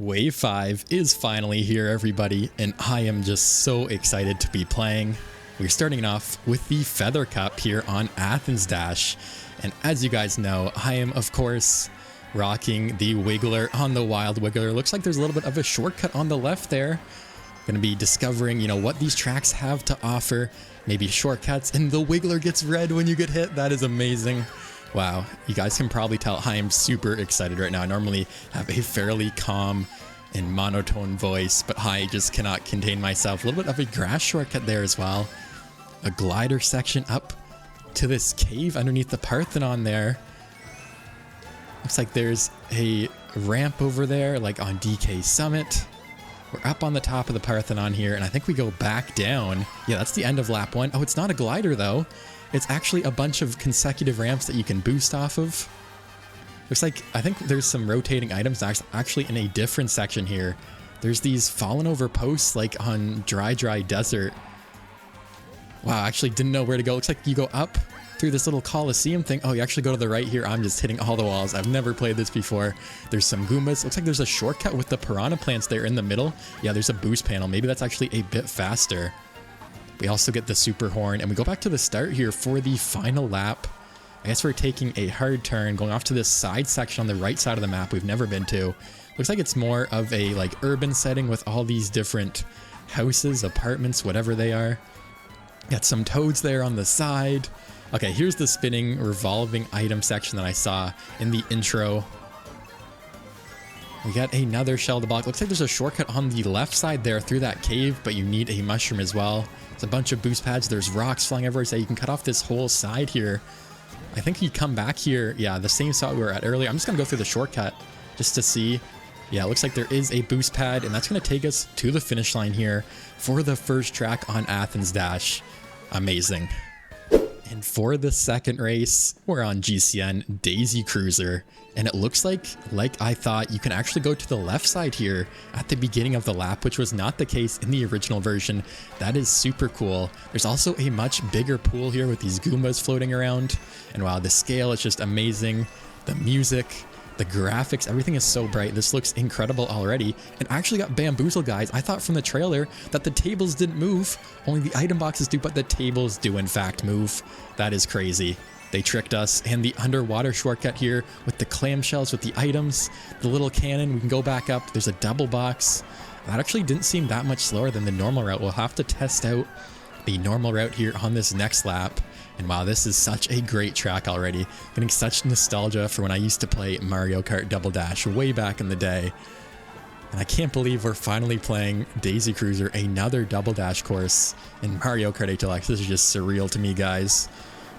Wave 5 is finally here, everybody, and I am just so excited to be playing. We're starting off with the Feather Cup here on Athens Dash, and as you guys know, I am, of course, rocking the Wiggler on the Wild Wiggler. Looks like there's a little bit of a shortcut on the left there. Going to be discovering, what these tracks have to offer, maybe shortcuts, and the Wiggler gets red when you get hit. That is amazing. Wow, you guys can probably tell I am super excited right now. I normally have a fairly calm and monotone voice, but I just cannot contain myself. A little bit of a grass shortcut there as well. A glider section up to this cave underneath the Parthenon there. Looks like there's a ramp over there, like on DK Summit. We're up on the top of the Parthenon here, and I think we go back down. Yeah, that's the end of lap 1. Oh, it's not a glider, though. It's actually a bunch of consecutive ramps that you can boost off of. Looks like, I think there's some rotating items actually in a different section here. There's these fallen over posts like on dry desert. Wow, I actually didn't know where to go. Looks like you go up through this little Coliseum thing. Oh, you actually go to the right here. I'm just hitting all the walls. I've never played this before. There's some Goombas. Looks like there's a shortcut with the piranha plants there in the middle. Yeah, there's a boost panel. Maybe that's actually a bit faster. We also get the super horn, and we go back to the start here for the final lap. I guess we're taking a hard turn, going off to this side section on the right side of the map we've never been to. Looks like it's more of a urban setting with all these different houses, apartments, whatever they are. Got some toads there on the side. Okay, here's the spinning revolving item section that I saw in the intro. We got another shell to block. Looks like there's a shortcut on the left side there through that cave, but you need a mushroom as well. There's a bunch of boost pads. There's rocks flying everywhere, so you can cut off this whole side here. I think you come back here. Yeah, the same spot we were at earlier. I'm just going to go through the shortcut just to see. Yeah, it looks like there is a boost pad, and that's going to take us to the finish line here for the first track on Athens Dash. Amazing. And for the second race, we're on GCN Daisy Cruiser, and it looks like I thought, you can actually go to the left side here at the beginning of the lap, which was not the case in the original version. That is super cool. There's also a much bigger pool here with these Goombas floating around, and wow, the scale is just amazing. The music, the graphics, everything is so bright. This looks incredible already. And I actually got bamboozled, guys. I thought from the trailer that the tables didn't move. Only the item boxes do, but the tables do in fact move. That is crazy. They tricked us. And the underwater shortcut here with the clamshells, with the items, the little cannon, we can go back up. There's a double box. That actually didn't seem that much slower than the normal route. We'll have to test out the normal route here on this next lap. And wow, this is such a great track already. Getting such nostalgia for when I used to play Mario Kart Double Dash way back in the day. And I can't believe we're finally playing Daisy Cruiser, another Double Dash course in Mario Kart 8 Deluxe. This is just surreal to me, guys.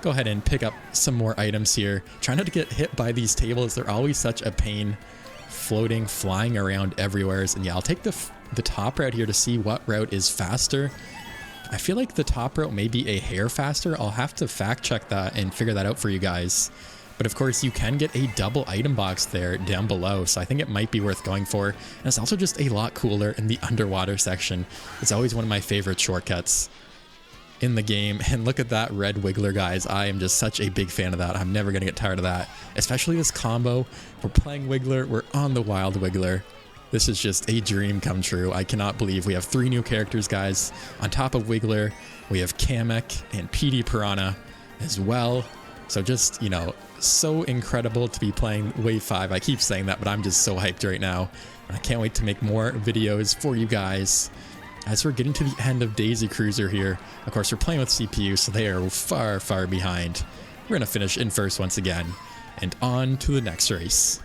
Go ahead and pick up some more items here. Try not to get hit by these tables. They're always such a pain, floating, flying around everywhere. And yeah, I'll take the top route here to see what route is faster. I feel like the top route may be a hair faster. I'll have to fact check that and figure that out for you guys. But of course, you can get a double item box there down below, so I think it might be worth going for. And it's also just a lot cooler in the underwater section. It's always one of my favorite shortcuts in the game. And look at that red Wiggler, guys. I am just such a big fan of that. I'm never going to get tired of that. Especially this combo. We're playing Wiggler. We're on the Wild Wiggler. This is just a dream come true. I cannot believe we have 3 new characters, guys. On top of Wiggler, we have Kamek and PD Piranha as well. So just, so incredible to be playing Wave 5. I keep saying that, but I'm just so hyped right now. I can't wait to make more videos for you guys. As we're getting to the end of Daisy Cruiser here, of course, we're playing with CPU, so they are far, far behind. We're going to finish in first once again. And on to the next race.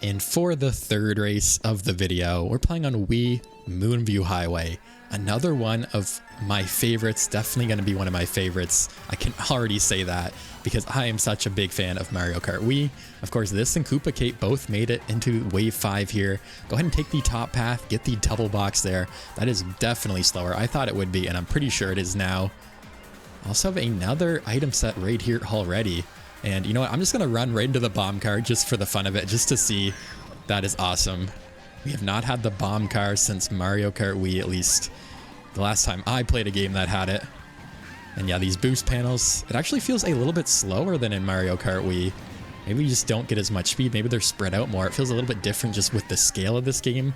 And for the third race of the video, we're playing on Wii Moonview Highway. Another one of my favorites, definitely going to be one of my favorites. I can already say that because I am such a big fan of Mario Kart Wii. Of course, this and Koopa Cape both made it into Wave 5 here. Go ahead and take the top path, get the double box there. That is definitely slower. I thought it would be, and I'm pretty sure it is now. Also have another item set right here already. And you know what? I'm just going to run right into the bomb car just for the fun of it, just to see. That is awesome. We have not had the bomb car since Mario Kart Wii, at least the last time I played a game that had it. And yeah, these boost panels, it actually feels a little bit slower than in Mario Kart Wii. Maybe you just don't get as much speed. Maybe they're spread out more. It feels a little bit different just with the scale of this game.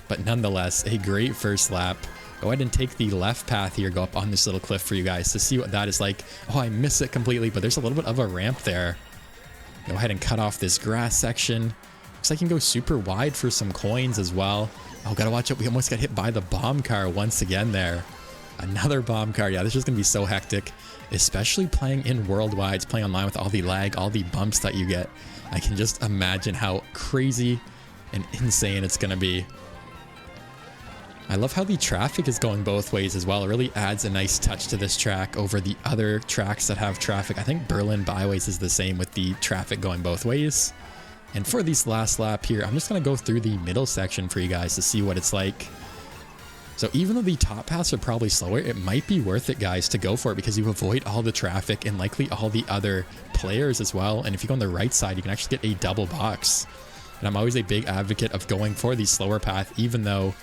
But nonetheless, a great first lap. Go ahead and take the left path here. Go up on this little cliff for you guys to see what that is like. Oh, I miss it completely, but there's a little bit of a ramp there. Go ahead and cut off this grass section. Looks like you can go super wide for some coins as well. Oh, gotta watch out. We almost got hit by the bomb car once again there. Another bomb car. Yeah, this is going to be so hectic, especially playing in worldwide, playing online with all the lag, all the bumps that you get. I can just imagine how crazy and insane it's going to be. I love how the traffic is going both ways as well. It really adds a nice touch to this track over the other tracks that have traffic. I think Berlin Byways is the same with the traffic going both ways. And for this last lap here, I'm just going to go through the middle section for you guys to see what it's like. So even though the top paths are probably slower, it might be worth it, guys, to go for it because you avoid all the traffic and likely all the other players as well. And if you go on the right side, you can actually get a double box. And I'm always a big advocate of going for the slower path, even though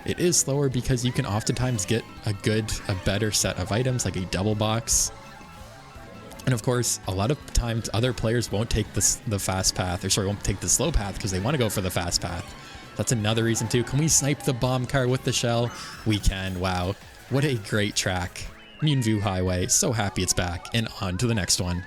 it is slower, because you can oftentimes get a better set of items like a double box. And of course, a lot of times other players won't take the fast path, or sorry, won't take the slow path because they want to go for the fast path. That's another reason too. Can we snipe the bomb car with the shell? We can. Wow. What a great track. Moonview Highway. So happy it's back. And on to the next one.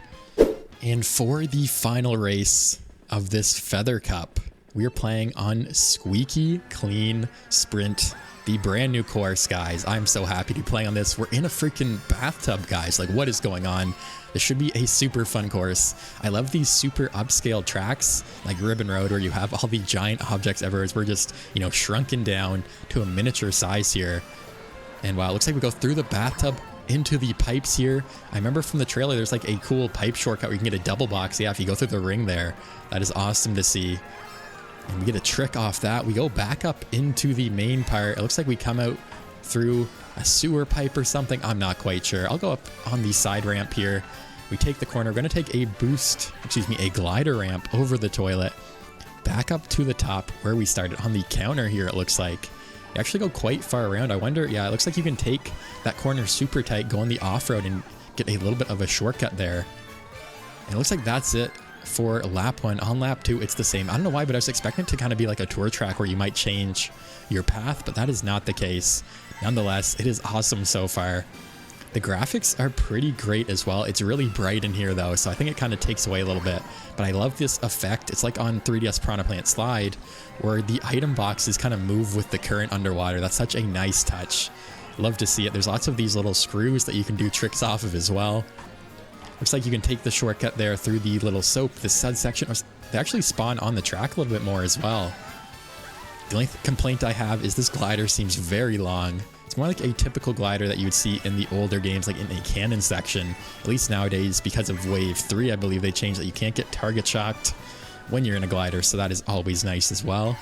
And for the final race of this Feather Cup, we are playing on Squeaky Clean Sprint, the brand new course, guys. I'm so happy to be playing on this. We're in a freaking bathtub, guys. Like, what is going on? This should be a super fun course. I love these super upscale tracks like Ribbon Road, where you have all the giant objects everywhere. We're just, you know, shrunken down to a miniature size here. And wow, it looks like we go through the bathtub into the pipes here. I remember from the trailer, there's like a cool pipe shortcut where you can get a double box. Yeah, if you go through the ring there, that is awesome to see. And we get a trick off that. We go back up into the main part. It looks like we come out through a sewer pipe or something. I'm not quite sure. I'll go up on the side ramp here. We take the corner. We're going to take a glider ramp over the toilet, back up to the top where we started on the counter here, it looks like. You actually go quite far around. I wonder, yeah, it looks like you can take that corner super tight, go on the off-road and get a little bit of a shortcut there. And it looks like that's it for lap 1. On lap 2, it's the same. I don't know why, but I was expecting it to kind of be like a tour track where you might change your path, but that is not the case. Nonetheless, it is awesome so far. The graphics are pretty great as well. It's really bright in here though, so I think it kind of takes away a little bit. But I love this effect. It's like on 3DS Piranha Plant Slide, where the item boxes kind of move with the current underwater. That's such a nice touch. Love to see it. There's lots of these little screws that you can do tricks off of as well. Looks like you can take the shortcut there through the little soap, the sud section. They actually spawn on the track a little bit more as well. The only complaint I have is this glider seems very long. It's more like a typical glider that you would see in the older games, like in a cannon section. At least nowadays, because of Wave 3, I believe they changed that you can't get target shocked when you're in a glider, so that is always nice as well.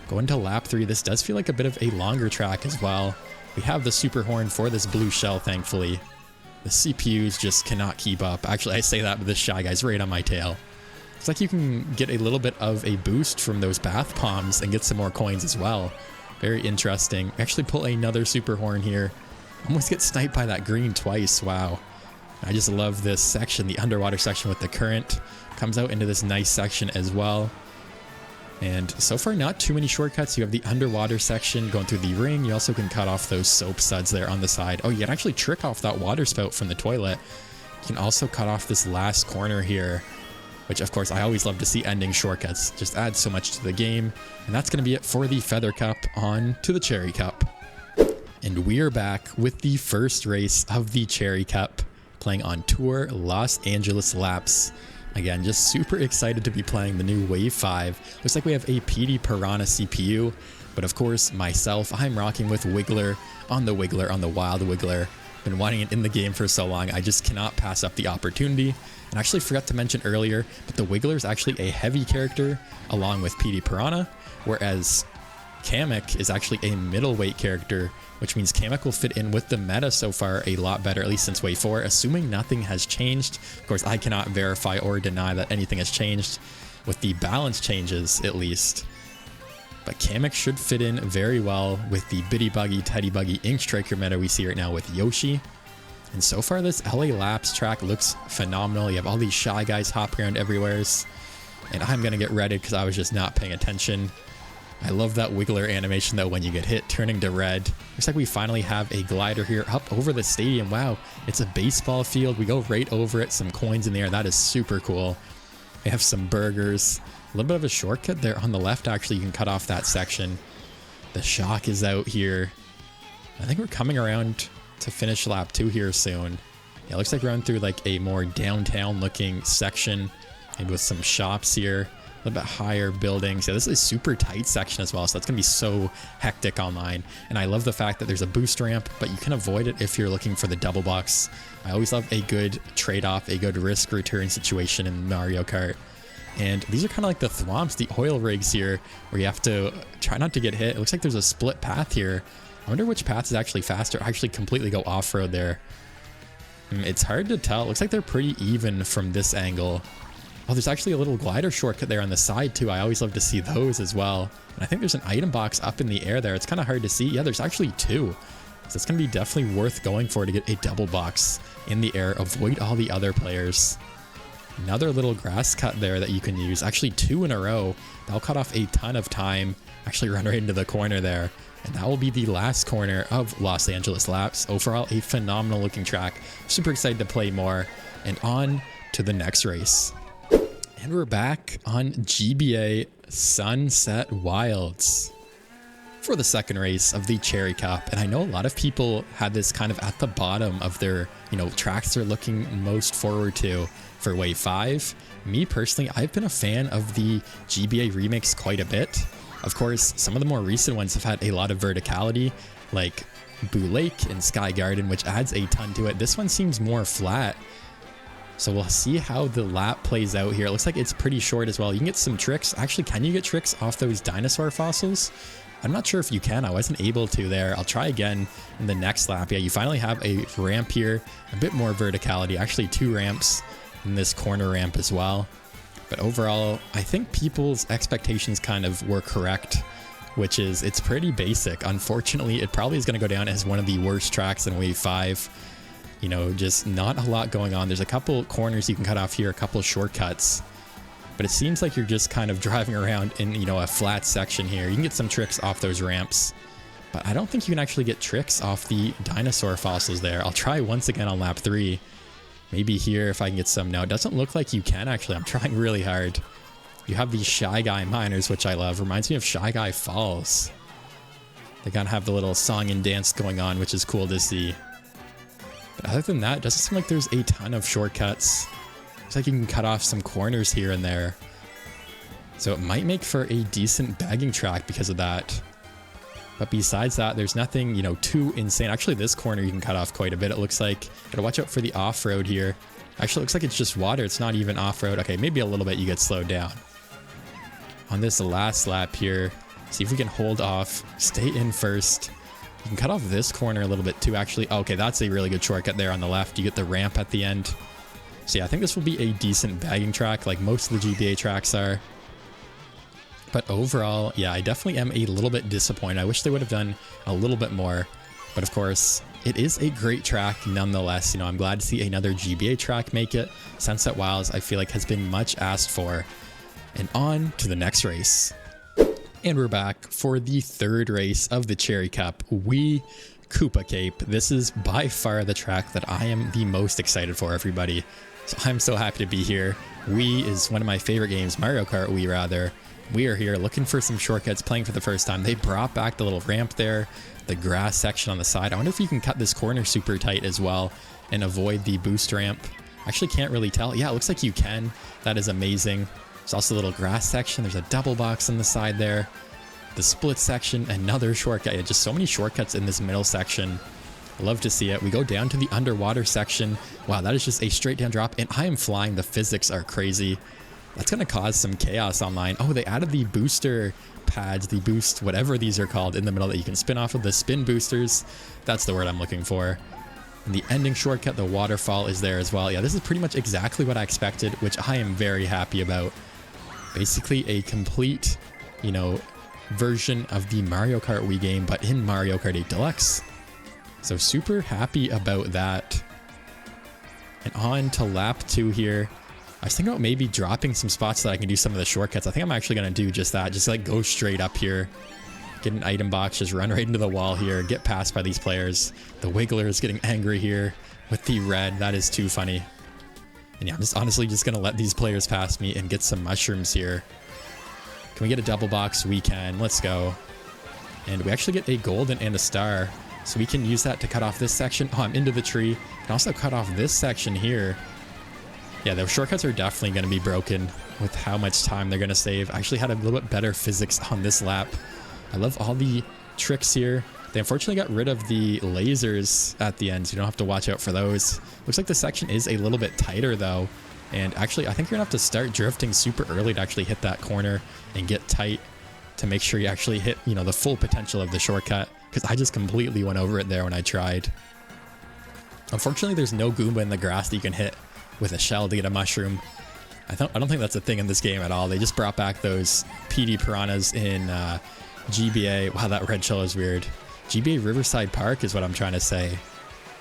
Going to lap 3, this does feel like a bit of a longer track as well. We have the super horn for this blue shell, thankfully. The CPUs just cannot keep up. Actually, I say that, but this Shy Guy's right on my tail. It's like you can get a little bit of a boost from those bath bombs and get some more coins as well. Very interesting. Actually pull another super horn here. Almost get sniped by that green twice. Wow. I just love this section, the underwater section with the current. Comes out into this nice section as well. And so far, not too many shortcuts. You have the underwater section going through the ring. You also can cut off those soap suds there on the side. Oh, you can actually trick off that water spout from the toilet. You can also cut off this last corner here, which of course I always love to see ending shortcuts. Just adds so much to the game. And that's going to be it for the Feather Cup. On to the Cherry Cup. And we are back with the first race of the Cherry Cup, playing on Tour Los Angeles Laps. Again, just super excited to be playing the new Wave 5. Looks like we have a PD Piranha CPU, but of course myself, I'm rocking with Wiggler on the Wild Wiggler. Been wanting it in the game for so long, I just cannot pass up the opportunity. And I actually forgot to mention earlier, but the Wiggler is actually a heavy character along with PD Piranha, whereas Kamek is actually a middleweight character, which means Kamek will fit in with the meta so far a lot better, at least since Wave 4, assuming nothing has changed. Of course, I cannot verify or deny that anything has changed with the balance changes, at least. But Kamek should fit in very well with the Bitty Buggy, Teddy Buggy, Ink Striker meta we see right now with Yoshi. And so far this LA Laps track looks phenomenal. You have all these Shy Guys hopping around everywheres. And I'm going to get redded because I was just not paying attention. I love that wiggler animation though when you get hit, turning to red. Looks like we finally have a glider here up over the stadium. Wow, it's a baseball field. We go right over it, some coins in the air. That is super cool. We have some burgers. A little bit of a shortcut there on the left. Actually, you can cut off that section. The shock is out here. I think we're coming around to finish lap 2 here soon. Yeah, it looks like we're going through like a more downtown looking section and with some shops here. A little bit higher buildings. Yeah, this is a super tight section as well, so that's going to be so hectic online. And I love the fact that there's a boost ramp, but you can avoid it if you're looking for the double box. I always love a good trade-off, a good risk-return situation in Mario Kart. And these are kind of like the thwomps, the oil rigs here, where you have to try not to get hit. It looks like there's a split path here. I wonder which path is actually faster. I actually completely go off-road there. It's hard to tell. It looks like they're pretty even from this angle. Oh, there's actually a little glider shortcut there on the side too. I always love to see those as well. And I think there's an item box up in the air there. It's kind of hard to see. Yeah, there's actually 2. So it's going to be definitely worth going for to get a double box in the air. Avoid all the other players. Another little grass cut there that you can use. Actually 2 in a row. That'll cut off a ton of time. Actually run right into the corner there. And that will be the last corner of Los Angeles Laps. Overall, a phenomenal looking track. Super excited to play more. And on to the next race. And we're back on GBA Sunset Wilds for the second race of the Cherry Cup. And I know a lot of people had this kind of at the bottom of their, tracks they're looking most forward to for Wave 5. Me personally, I've been a fan of the GBA remakes quite a bit. Of course, some of the more recent ones have had a lot of verticality, like Boo Lake and Sky Garden, which adds a ton to it. This one seems more flat. So we'll see how the lap plays out here. It looks like it's pretty short as well. You can get some tricks. Actually, can you get tricks off those dinosaur fossils? I'm not sure if you can. I wasn't able to there. I'll try again in the next lap. Yeah, you finally have a ramp here. A bit more verticality. Actually, 2 ramps in this corner ramp as well. But overall, I think people's expectations kind of were correct, which is it's pretty basic. Unfortunately, it probably is going to go down as one of the worst tracks in Wave 5. Just not a lot going on. There's a couple corners you can cut off here, a couple shortcuts. But it seems like you're just kind of driving around in, a flat section here. You can get some tricks off those ramps. But I don't think you can actually get tricks off the dinosaur fossils there. I'll try once again on lap 3. Maybe here if I can get some. No, it doesn't look like you can actually. I'm trying really hard. You have these Shy Guy miners, which I love. Reminds me of Shy Guy Falls. They kind of have the little song and dance going on, which is cool to see. But other than that, it doesn't seem like there's a ton of shortcuts. Looks like you can cut off some corners here and there. So it might make for a decent bagging track because of that. But besides that, there's nothing, too insane. Actually, this corner you can cut off quite a bit, it looks like. Gotta watch out for the off-road here. Actually, it looks like it's just water. It's not even off-road. Okay, maybe a little bit you get slowed down. On this last lap here, see if we can hold off. Stay in first. You can cut off this corner a little bit too, actually. Okay, that's a really good shortcut there on the left. You get the ramp at the end. So yeah, I think this will be a decent bagging track like most of the GBA tracks are. But overall, yeah, I definitely am a little bit disappointed. I wish they would have done a little bit more. But of course, it is a great track nonetheless. I'm glad to see another GBA track make it. Sunset Wilds, I feel like, has been much asked for. And on to the next race. And we're back for the third race of the Cherry Cup, Koopa Cape. This is by far the track that I am the most excited for, everybody. So I'm so happy to be here. Wii is one of my favorite games, Mario Kart Wii rather. We are here looking for some shortcuts, playing for the first time. They brought back the little ramp there, the grass section on the side. I wonder if you can cut this corner super tight as well and avoid the boost ramp. Actually can't really tell. Yeah, it looks like you can. That is amazing. There's also a little grass section. There's a double box on the side there. The split section, another shortcut. Yeah, just so many shortcuts in this middle section. Love to see it. We go down to the underwater section. Wow, that is just a straight down drop, and I am flying. The physics are crazy. That's going to cause some chaos online. Oh, they added the booster pads, the boost, whatever these are called, in the middle that you can spin off of. The spin boosters. That's the word I'm looking for. And the ending shortcut, the waterfall, is there as well. Yeah, this is pretty much exactly what I expected, which I am very happy about. Basically a complete, version of the Mario Kart Wii game, but in Mario Kart 8 Deluxe. So super happy about that. And on to lap 2 here. I was thinking about maybe dropping some spots so that I can do some of the shortcuts. I think I'm actually going to do just that. Just like go straight up here. Get an item box, just run right into the wall here. Get passed by these players. The Wiggler is getting angry here with the red. That is too funny. And yeah, I'm just honestly just going to let these players pass me and get some mushrooms here. Can we get a double box? We can. Let's go. And we actually get a golden and a star. So we can use that to cut off this section. Oh, I'm into the tree. Can also cut off this section here. Yeah, the shortcuts are definitely going to be broken with how much time they're going to save. I actually had a little bit better physics on this lap. I love all the tricks here. They unfortunately got rid of the lasers at the end, so you don't have to watch out for those. Looks like the section is a little bit tighter though. And actually, I think you're going to have to start drifting super early to actually hit that corner and get tight to make sure you actually hit, you know, the full potential of the shortcut. Because I just completely went over it there when I tried. Unfortunately, there's no Goomba in the grass that you can hit with a shell to get a mushroom. I don't think that's a thing in this game at all. They just brought back those PD piranhas in GBA. Wow, that red shell is weird. GBA Riverside Park is what I'm trying to say.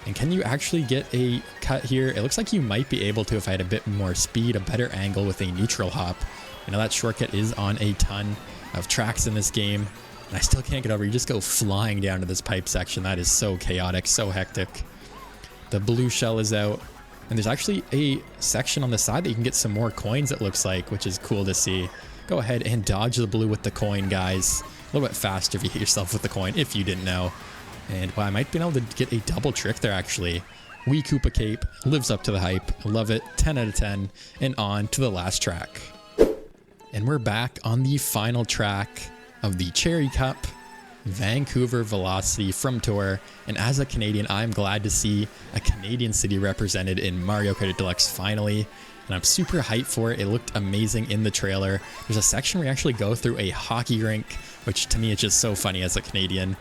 And can you actually get a cut here? It looks like you might be able to if I had a bit more speed, a better angle with a neutral hop. I know that shortcut is on a ton of tracks in this game. And I still can't get over. You just go flying down to this pipe section. That is so chaotic, so hectic. The blue shell is out. And there's actually a section on the side that you can get some more coins, it looks like, which is cool to see. Go ahead and dodge the blue with the coin, guys. A little bit faster if you hit yourself with the coin, if you didn't know. And well, I might be able to get a double trick there, actually. Wee Koopa Cape lives up to the hype. Love it. 10 out of 10. And on to the last track. And we're back on the final track of the Cherry Cup Vancouver Velocity from Tour. And as a Canadian, I'm glad to see a Canadian city represented in Mario Kart Deluxe finally. And I'm super hyped for it. It looked amazing in the trailer. There's a section where you actually go through a hockey rink, which to me is just so funny as a Canadian.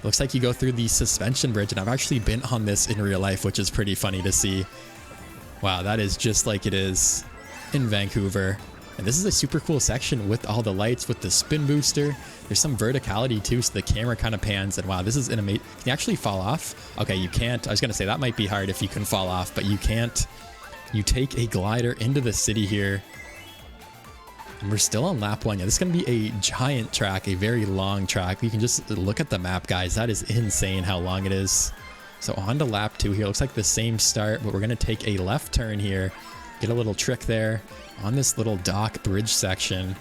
Looks like you go through the suspension bridge, and I've actually been on this in real life, which is pretty funny to see. Wow, that is just like it is in Vancouver. And this is a super cool section with all the lights, with the spin booster. There's some verticality too, so the camera kind of pans, and wow, this is an amazing... Can you actually fall off? Okay, you can't. I was going to say that might be hard if you can fall off, but you can't. You take a glider into the city here. And we're still on lap 1. Yeah, this is going to be a giant track, a very long track. You can just look at the map, guys. That is insane how long it is. So on to lap 2 here. Looks like the same start, but we're going to take a left turn here. Get a little trick there on this little dock bridge section.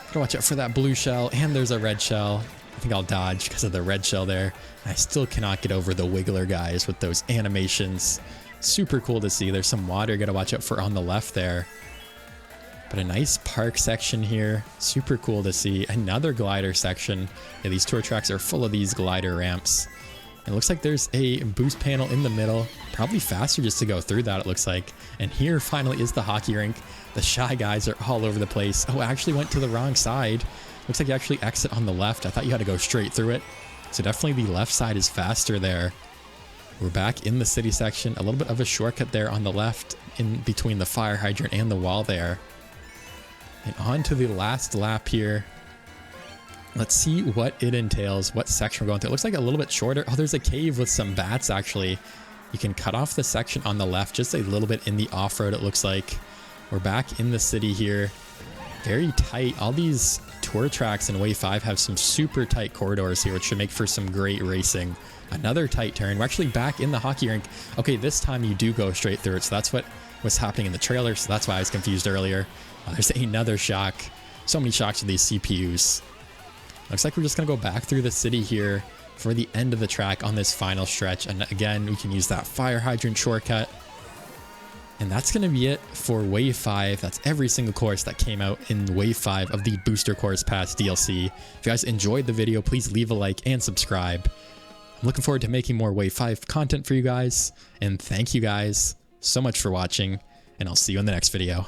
Gotta watch out for that blue shell, and there's a red shell. I think I'll dodge because of the red shell there. I still cannot get over the Wiggler, guys, with those animations. Super cool to see. There's some water you gotta watch out for on the left there. But a nice park section here. Super cool to see. Another glider section. Yeah, these tour tracks are full of these glider ramps. It looks like there's a boost panel in the middle. Probably faster just to go through that, it looks like. And here finally is the hockey rink. The Shy Guys are all over the place. Oh, I actually went to the wrong side. Looks like you actually exit on the left. I thought you had to go straight through it. So definitely the left side is faster there. We're back in the city section. A little bit of a shortcut there on the left in between the fire hydrant and the wall there. And on to the last lap here. Let's see what it entails, what section we're going through. It looks like a little bit shorter. Oh, there's a cave with some bats, actually. You can cut off the section on the left just a little bit in the off-road, it looks like. We're back in the city here. Very tight. All these tour tracks in Wave 5 have some super tight corridors here, which should make for some great racing. Another tight turn. We're actually back in the hockey rink. Okay, this time you do go straight through it, so that's what was happening in the trailer, so that's why I was confused earlier. There's another shock. So many shocks with these CPUs. Looks like we're just going to go back through the city here for the end of the track on this final stretch. And again, we can use that fire hydrant shortcut. And that's going to be it for Wave 5. That's every single course that came out in Wave 5 of the Booster Course Pass DLC. If you guys enjoyed the video, please leave a like and subscribe. I'm looking forward to making more Wave 5 content for you guys. And thank you guys so much for watching. And I'll see you in the next video.